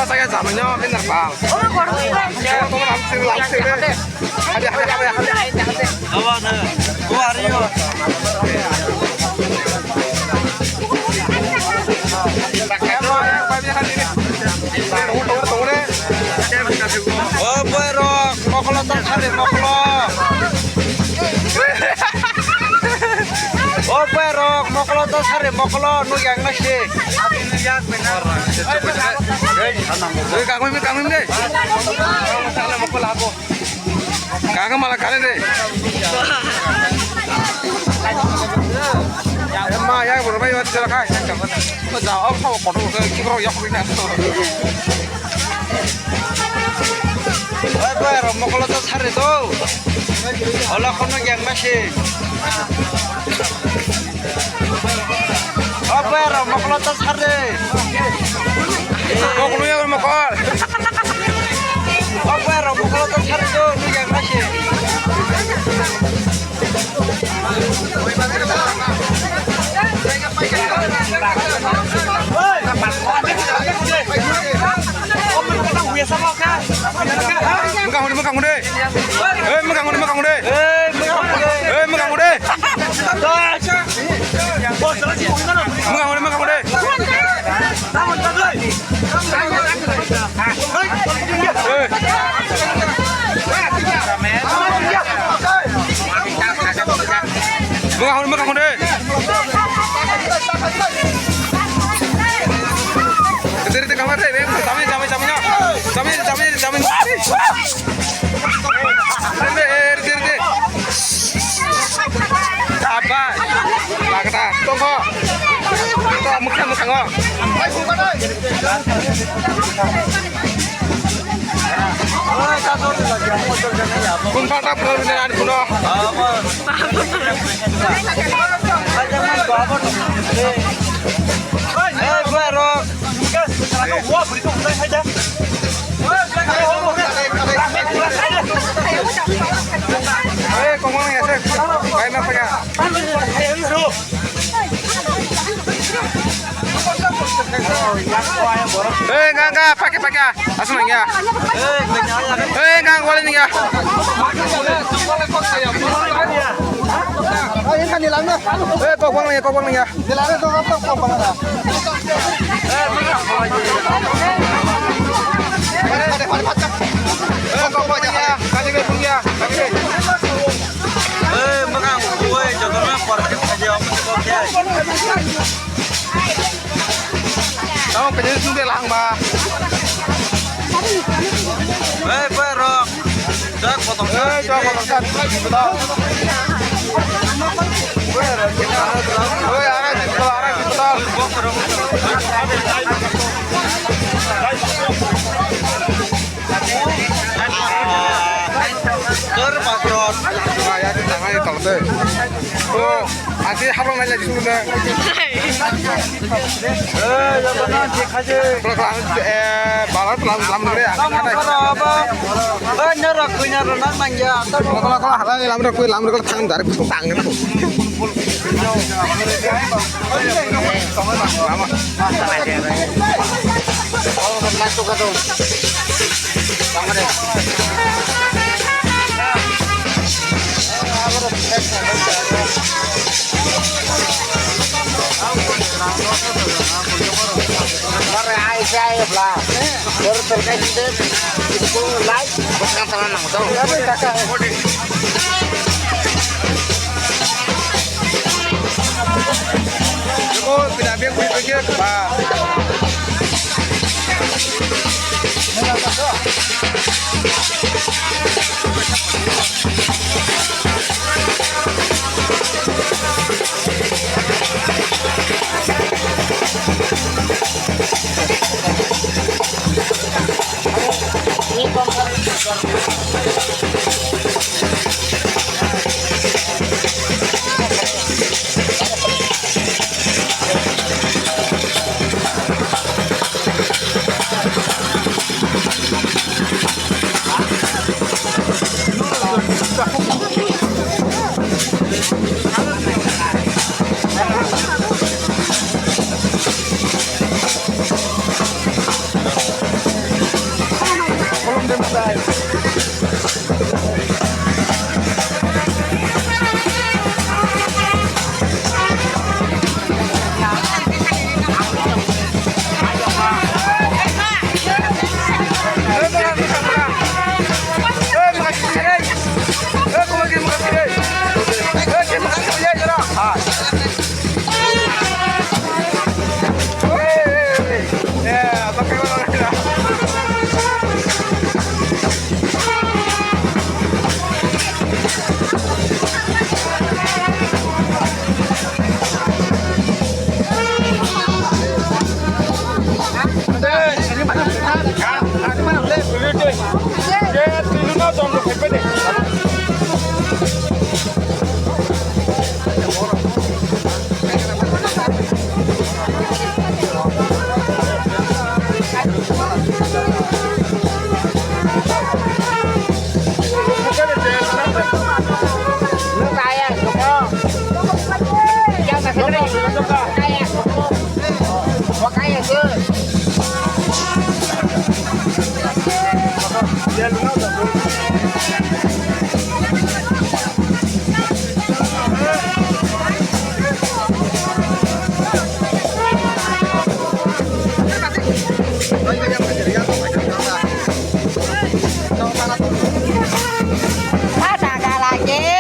Saya zamannya bener bang. Ya, kamu langsung deh. Ada. Apa nih? Gua Rio. Oh, berok, moklo tersari moklo. Oh, berok, moklo tersari moklo, nu yang nasi. Kagum deh. Kagum malah kalian deh. Emang ya berapa ya jalan kaki? Kau jauh kau kotor ke kiro ya kau ini. Berok, moklo tersari tuh. Olah kono yang nasi. Oh, berok, moklo tersari. Kau keluar mau kau. Apa ya, Romo kalau tersari tuh, lu yang masih. Megang deh. Megang deh. Dari kamar deh, jamin. Apa? Kata, tunggu. Itu muka kok. Kun patah benar kuno. Berok. Kau ngomong ya sih? Kayak apa ya? Enggak, pakai. Asal ya. Enggak, boleh nih ya. Ini kan dilangnya. Kau buang ya. Dilangnya tuh apa? Kau buang ada. Kau buang ya. Kasih ke punya. Makan gue jatuhnya parkir aja apa sih kau kiai? Kamu pengen sudah lang ba? Berok. Dak potong. Coba potong betul. Terpakrot. Ya di tangan itu deh. Oh, nanti harus nanya di sini deh. Jangan cek aja. Kalau pelan dulu ya. Apa? Nyerak nang ya. Kalau halal lam dulu tangan dari tangan itu. Oh, masuk ke tuh. Tangan deh. Saya lah, baru terkait itu live bukan tangan nang tahu. Oh, tidak biar kulit lagi pak. Makanya tuh.